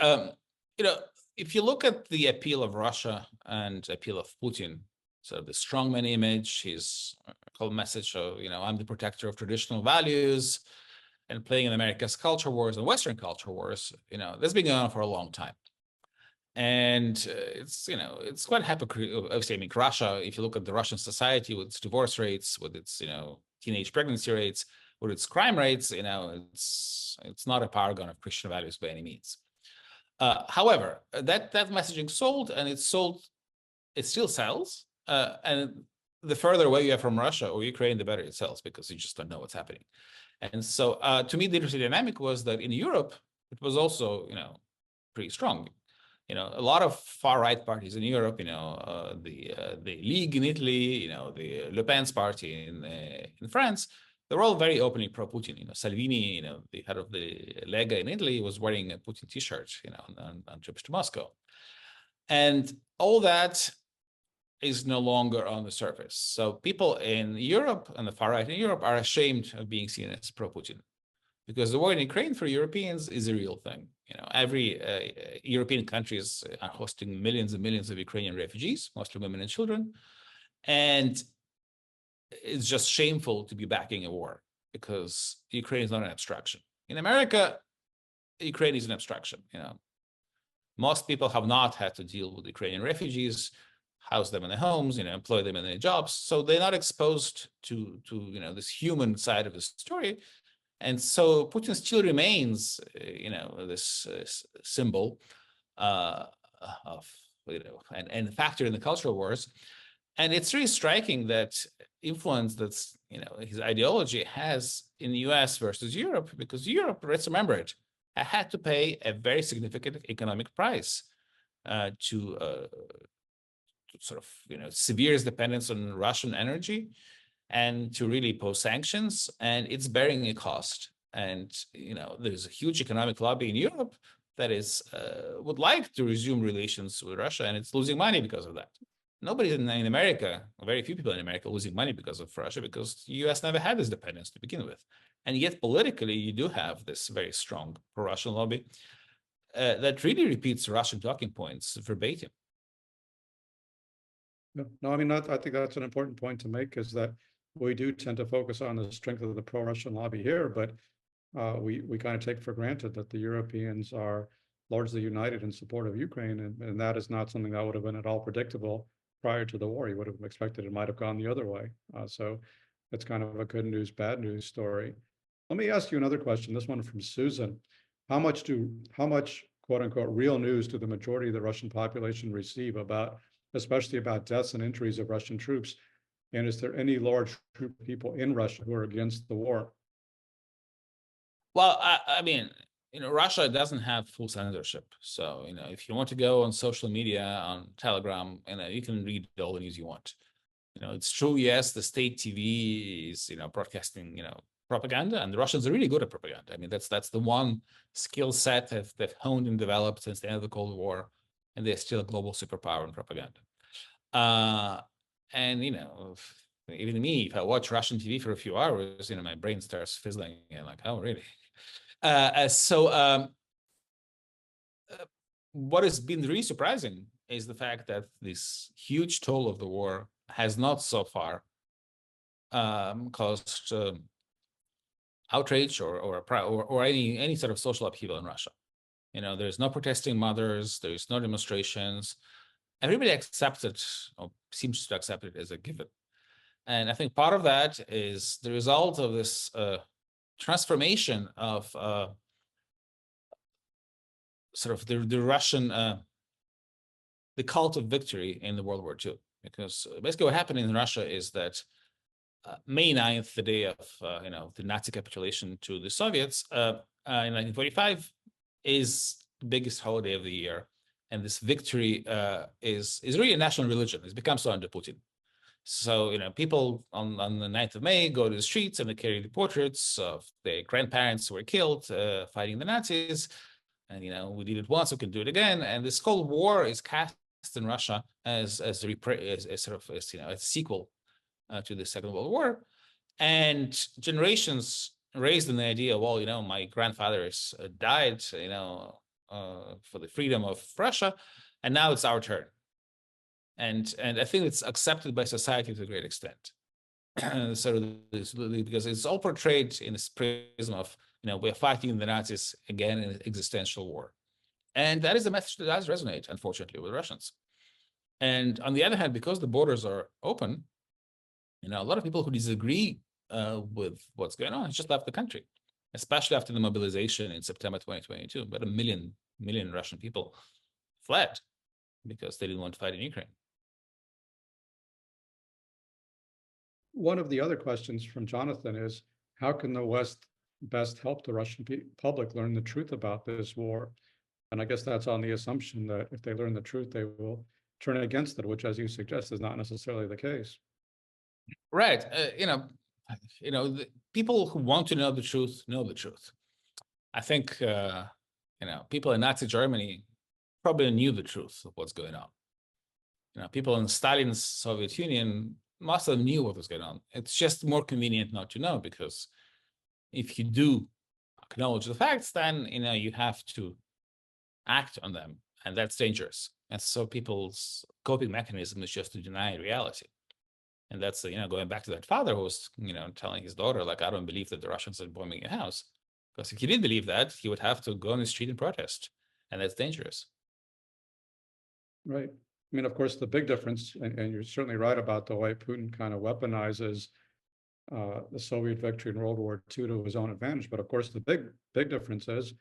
if you look at the appeal of Russia and appeal of Putin, so the strongman image, his whole message of I'm the protector of traditional values, and playing in America's culture wars and Western culture wars, that's been going on for a long time. And it's quite hypocritical. Obviously, I mean, Russia, if you look at the Russian society with its divorce rates, with its teenage pregnancy rates, with its crime rates, it's not a paragon of Christian values by any means. However, that messaging sold, and it still sells. And the further away you are from Russia or Ukraine, the better it sells, because you just don't know what's happening. And so, to me, the interesting dynamic was that in Europe, it was also pretty strong. A lot of far-right parties in Europe, the League in Italy, the Le Pen's party in France, they're all very openly pro-Putin. Salvini, the head of the Lega in Italy, was wearing a Putin T-shirt, on trips to Moscow. And all that is no longer on the surface. So people in Europe and the far-right in Europe are ashamed of being seen as pro-Putin, because the war in Ukraine for Europeans is a real thing. Every European countries are hosting millions and millions of Ukrainian refugees, mostly women and children. And it's just shameful to be backing a war, because Ukraine is not an abstraction. In America, Ukraine is an abstraction. Most people have not had to deal with Ukrainian refugees. house them in their homes, employ them in their jobs. So they're not exposed to this human side of the story. And so Putin still remains, this symbol of, and factor in the cultural wars. And it's really striking that influence that's, his ideology has in the US versus Europe, because Europe, let's remember it, had to pay a very significant economic price to sort of, severe dependence on Russian energy and to really pose sanctions, and it's bearing a cost. And, there's a huge economic lobby in Europe that is would like to resume relations with Russia, and it's losing money because of that. Nobody in America, very few people in America, are losing money because of Russia, because the US never had this dependence to begin with. And yet politically, you do have this very strong pro-Russian lobby that really repeats Russian talking points verbatim. No, I mean, I think that's an important point to make, is that we do tend to focus on the strength of the pro-Russian lobby here, but we kind of take for granted that the Europeans are largely united in support of Ukraine, and that is not something that would have been at all predictable prior to the war. You would have expected it might have gone the other way. So it's kind of a good news, bad news story. Let me ask you another question, this one from Susan. How much quote unquote real news do the majority of the Russian population receive especially about deaths and injuries of Russian troops? And is there any large group of people in Russia who are against the war? Well, I mean, Russia doesn't have full censorship. So, if you want to go on social media, on Telegram, you can read all the news you want. It's true, yes, the state TV is, broadcasting, propaganda, and the Russians are really good at propaganda. I mean, that's the one skill set they've honed and developed since the end of the Cold War, and they're still a global superpower in propaganda. And, even me, if I watch Russian TV for a few hours, my brain starts fizzling and like, oh, really? What has been really surprising is the fact that this huge toll of the war has not so far caused outrage or any sort of social upheaval in Russia. There's no protesting mothers, there's no demonstrations. Everybody accepts it, or seems to accept it as a given. And I think part of that is the result of this transformation of sort of the Russian, the cult of victory in the World War II. Because basically what happened in Russia is that May 9th, the day of the Nazi capitulation to the Soviets in 1945, is the biggest holiday of the year. And this victory is really a national religion. It's become so under Putin. So, people on the 9th of May go to the streets and they carry the portraits of their grandparents who were killed fighting the Nazis. And, we did it once, we can do it again. And this Cold War is cast in Russia as a sequel to the Second World War. And generations raised in the idea, well, my grandfathers died, for the freedom of Russia, and now it's our turn. And I think it's accepted by society to a great extent. Because it's all portrayed in this prism of, we're fighting the Nazis again in an existential war. And that is the message that does resonate, unfortunately, with Russians. And on the other hand, because the borders are open, a lot of people who disagree with what's going on just left the country, especially after the mobilization in September 2022. About a million Russian people fled because they didn't want to fight in Ukraine. One of the other questions from Jonathan is, how can the West best help the Russian public learn the truth about this war? And I guess that's on the assumption that if they learn the truth, they will turn against it, which, as you suggest, is not necessarily the case. Right. The people who want to know the truth know the truth. I think, people in Nazi Germany probably knew the truth of what's going on. People in Stalin's Soviet Union, most of them knew what was going on. It's just more convenient not to know, because if you do acknowledge the facts, then, you have to act on them, and that's dangerous. And so people's coping mechanism is just to deny reality. And that's, going back to that father who was, telling his daughter, like, I don't believe that the Russians are bombing your house. Because if he did believe that, he would have to go on the street and protest. And that's dangerous. Right. mean, of course, the big difference, and you're certainly right about the way Putin kind of weaponizes the Soviet victory in World War II to his own advantage. But of course, the big difference is,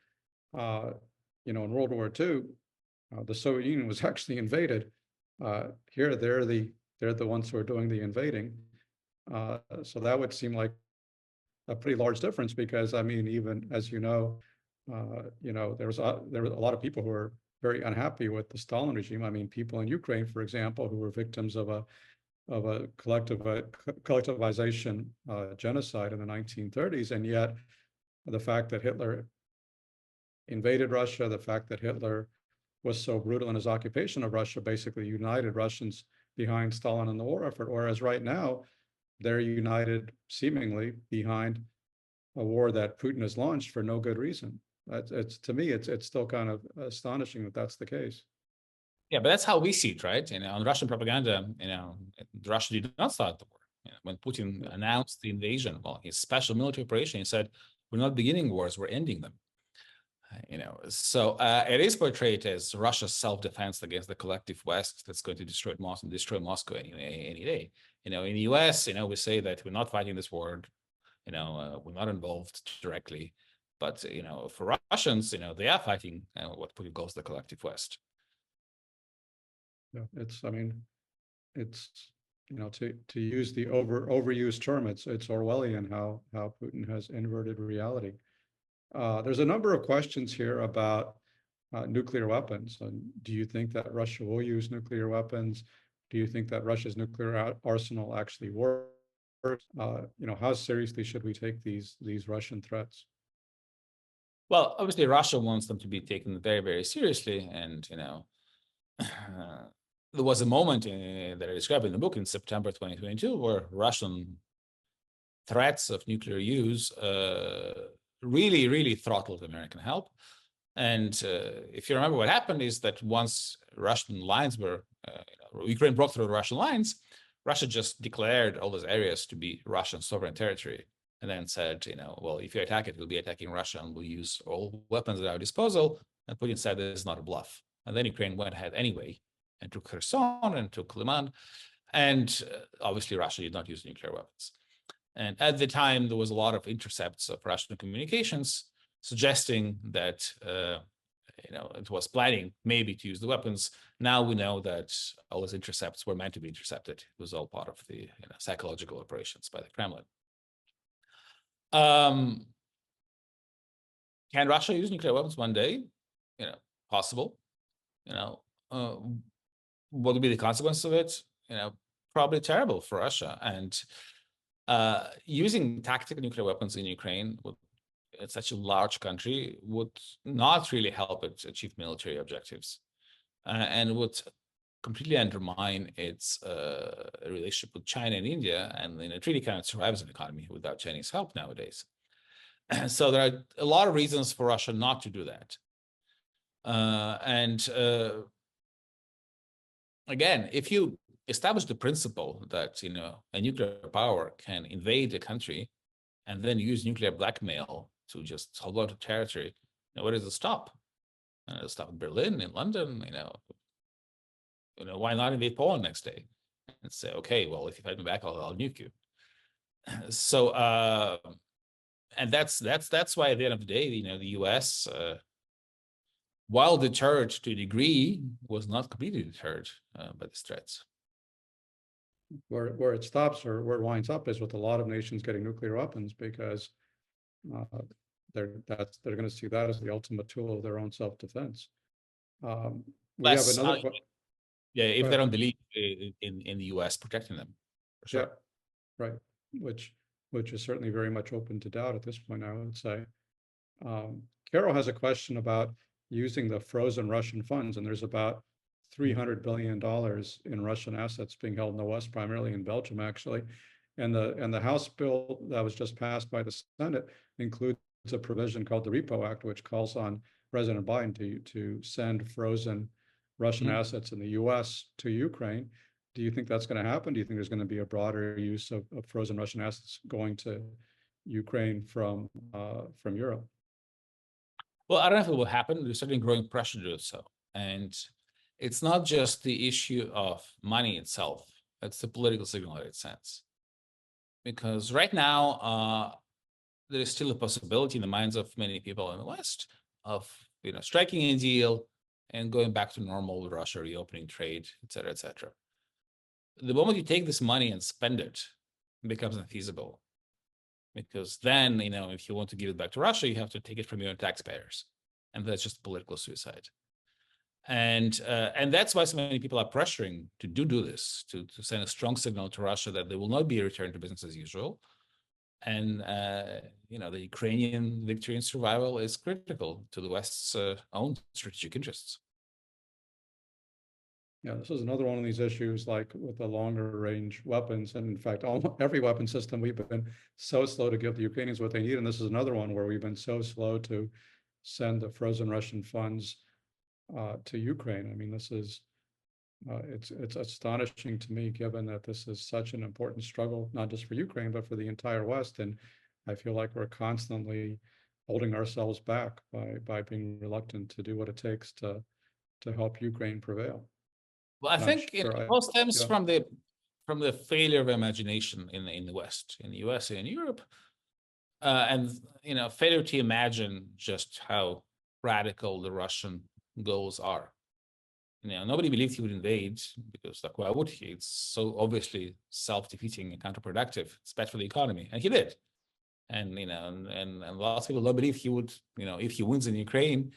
in World War II, the Soviet Union was actually invaded. Here, they're the ones who are doing the invading. So that would seem like a pretty large difference, because I mean, even as there was a lot of people who were very unhappy with the Stalin regime. I mean, people in Ukraine, for example, who were victims of a collectivization genocide in the 1930s, and yet the fact that Hitler invaded Russia, the fact that Hitler was so brutal in his occupation of Russia, basically united Russians behind Stalin and the war effort. Whereas right now, they're united seemingly behind a war that Putin has launched for no good reason. To me, it's still kind of astonishing that that's the case. Yeah, but that's how we see it, right? On Russian propaganda, Russia did not start the war. When Putin announced the invasion, well, his special military operation, he said, "We're not beginning wars; we're ending them." So it is portrayed as Russia's self-defense against the collective West that's going to destroy Moscow any day. In the U.S., we say that we're not fighting this war. We're not involved directly, but for Russians, they are fighting what Putin calls the collective West. Yeah, to use the overused term, it's Orwellian how Putin has inverted reality. There's a number of questions here about nuclear weapons. And do you think that Russia will use nuclear weapons? Do you think that Russia's nuclear arsenal actually works? How seriously should we take these Russian threats? Well, obviously, Russia wants them to be taken very, very seriously. And, there was a moment that I described in the book in September 2022 where Russian threats of nuclear use really, really throttled American help. And if you remember, what happened is that once Russian lines were, Ukraine broke through the Russian lines, Russia just declared all those areas to be Russian sovereign territory, and then said, well, if you attack it, we'll be attacking Russia and we'll use all weapons at our disposal. And Putin said this is not a bluff. And then Ukraine went ahead anyway and took Kherson and took Liman. And obviously, Russia did not use nuclear weapons. And at the time, there was a lot of intercepts of Russian communications suggesting that it was planning maybe to use the weapons. Now we know that all those intercepts were meant to be intercepted. It was all part of the psychological operations by the Kremlin. Can Russia use nuclear weapons one day? Possible. What would be the consequence of it? Probably terrible for Russia. And using tactical nuclear weapons in Ukraine it's such a large country would not really help it achieve military objectives, and would completely undermine its relationship with China and India, and it really cannot survive as an economy without Chinese help nowadays. So there are a lot of reasons for Russia not to do that. Again, if you establish the principle that a nuclear power can invade a country and then use nuclear blackmail to just hold on to territory, where does it stop? It'll stop in Berlin, in London. Why not invade Poland next day and say, okay, well, if you fight me back, I'll nuke you. So, and that's why at the end of the day, the U.S. While deterred to a degree, was not completely deterred by the threats. Where it stops, or where it winds up, is with a lot of nations getting nuclear weapons, because they're going to see that as the ultimate tool of their own self-defense. We have another question. Yeah, if they don't believe in the U.S. protecting them, for sure. Yeah, right. Which is certainly very much open to doubt at this point, I would say. Carol has a question about using the frozen Russian funds, and there's about $300 billion in Russian assets being held in the West, primarily in Belgium, actually. And the House bill that was just passed by the Senate includes a provision called the Repo Act, which calls on President Biden to send frozen Russian assets in the U.S. to Ukraine. Do you think that's going to happen? Do you think there's going to be a broader use of frozen Russian assets going to Ukraine from Europe? Well, I don't know if it will happen. There's certainly growing pressure to do so. And it's not just the issue of money itself, it's the political signal that it sends. Because right now, there is still a possibility in the minds of many people in the West of striking a deal and going back to normal with Russia, reopening trade, et cetera, et cetera. The moment you take this money and spend it, it becomes unfeasible. Because then, if you want to give it back to Russia, you have to take it from your own taxpayers. And that's just political suicide. And that's why so many people are pressuring to do this, to send a strong signal to Russia that there will not be a return to business as usual. And, the Ukrainian victory and survival is critical to the West's own strategic interests. Yeah, this is another one of these issues, like with the longer range weapons. And in fact, almost every weapon system, we've been so slow to give the Ukrainians what they need. And this is another one where we've been so slow to send the frozen Russian funds to Ukraine. I mean, this is, it's astonishing to me, given that this is such an important struggle, not just for Ukraine, but for the entire West. And I feel like we're constantly holding ourselves back by being reluctant to do what it takes to help Ukraine prevail. Well, I think it all stems yeah. from the failure of imagination in the West, in the US and in Europe, and failure to imagine just how radical the Russian goals are. Nobody believed he would invade because, like, why would he? It's so obviously self-defeating and counterproductive. It's bad for the economy, and he did. And and lots of people don't believe he would. If he wins in Ukraine,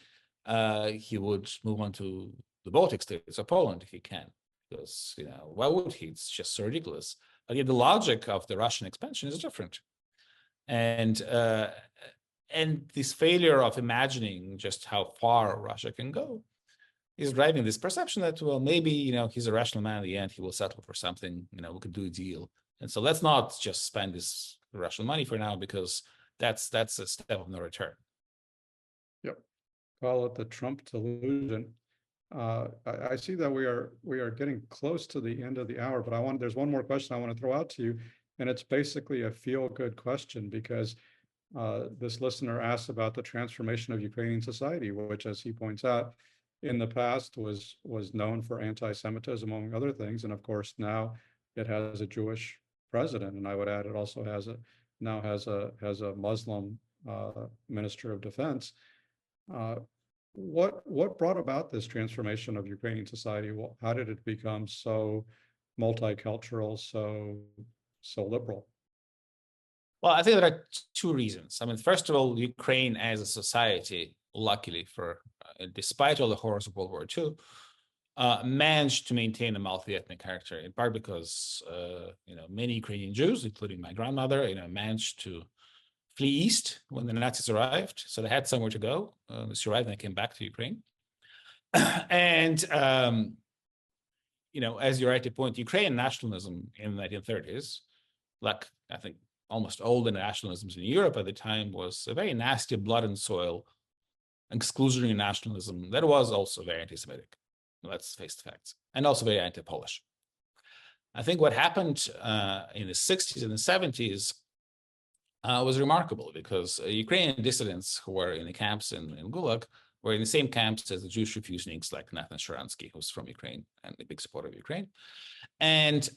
he would move on to the Baltic states or Poland if he can, because why would he? It's just so ridiculous. But yet the logic of the Russian expansion is different, and this failure of imagining just how far Russia can go is driving this perception that, well, maybe he's a rational man. In the end, he will settle for something. We could do a deal, and so let's not just spend this Russian money for now, because that's a step of no return. Yep, call it the Trump delusion. I see that we are getting close to the end of the hour, but there's one more question I want to throw out to you, and it's basically a feel-good question, because this listener asks about the transformation of Ukrainian society, which, as he points out, in the past was known for anti-Semitism, among other things, and of course now it has a Jewish president, and I would add it also now has a Muslim minister of defense. What brought about this transformation of Ukrainian society? How did it become so multicultural, so liberal? Well, I think there are two reasons. I mean, first of all, Ukraine as a society, luckily despite all the horrors of World War II, managed to maintain a multi-ethnic character, in part because many Ukrainian Jews, including my grandmother, managed to flee east when the Nazis arrived, so they had somewhere to go. They survived and they came back to Ukraine. And as you rightly point, Ukrainian nationalism in the 1930s, like I think almost all the nationalisms in Europe at the time, was a very nasty blood and soil exclusionary nationalism that was also very anti-Semitic. Let's face the facts, and also very anti-Polish. I think what happened in the 60s and the 70s was remarkable, because Ukrainian dissidents who were in the camps in Gulag were in the same camps as the Jewish refuseniks like Nathan Sharansky, who's from Ukraine and a big supporter of Ukraine, and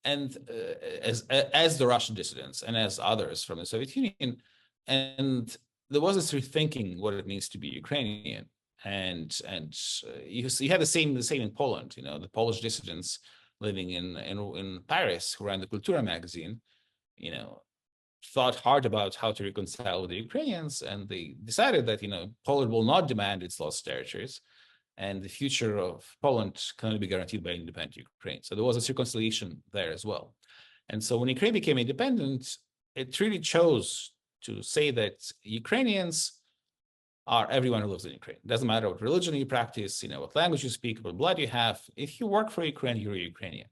as the Russian dissidents and as others from the Soviet Union. And there was this rethinking what it means to be Ukrainian. And you had the same in Poland. The Polish dissidents living in Paris who ran the Kultura magazine, thought hard about how to reconcile with the Ukrainians, and they decided that Poland will not demand its lost territories, and the future of Poland can only be guaranteed by independent Ukraine. So there was a reconciliation there as well. And so when Ukraine became independent, it really chose to say that Ukrainians are everyone who lives in Ukraine. It doesn't matter what religion you practice, what language you speak, what blood you have. If you work for Ukraine, you're a Ukrainian.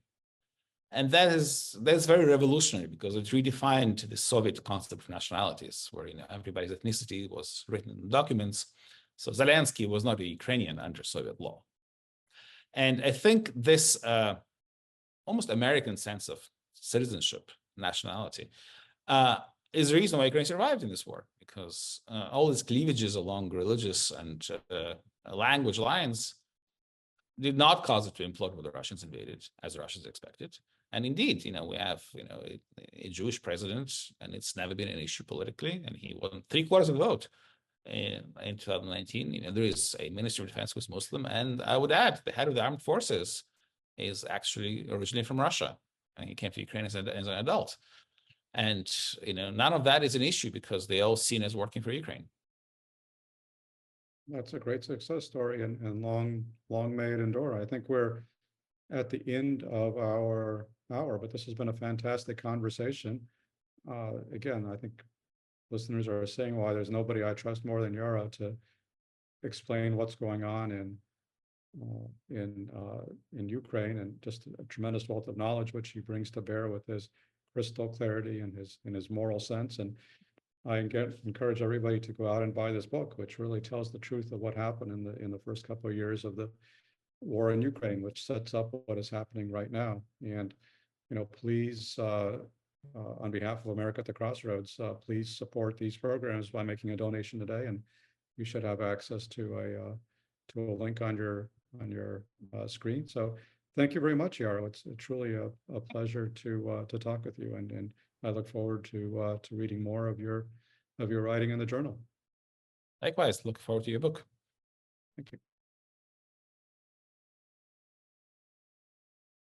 And that's very revolutionary, because it redefined the Soviet concept of nationalities, where everybody's ethnicity was written in documents. So Zelensky was not a Ukrainian under Soviet law. And I think this almost American sense of citizenship, nationality, is the reason why Ukraine survived in this war, because all these cleavages along religious and language lines did not cause it to implode when the Russians invaded, as the Russians expected. And indeed, we have, a Jewish president, and it's never been an issue politically, and he won 3/4 of the vote in 2019. There is a Ministry of Defense who's Muslim, and I would add the head of the armed forces is actually originally from Russia, and he came to Ukraine as an adult. And none of that is an issue because they all seen as working for Ukraine. That's a great success story, and long may it endure. I think we're at the end of our hour, but this has been a fantastic conversation. Again, I think listeners are saying why there's nobody I trust more than Yara to explain what's going on in Ukraine, and just a tremendous wealth of knowledge which he brings to bear with his crystal clarity and his moral sense. And I encourage everybody to go out and buy this book, which really tells the truth of what happened in the first couple of years of the war in Ukraine, which sets up what is happening right now. And please, on behalf of America at the Crossroads, please support these programs by making a donation today, and you should have access to a link on your screen. So thank you very much, Yaro. It's truly a pleasure to talk with you, and I look forward to reading more of your writing in the journal. Likewise, look forward to your book. Thank you.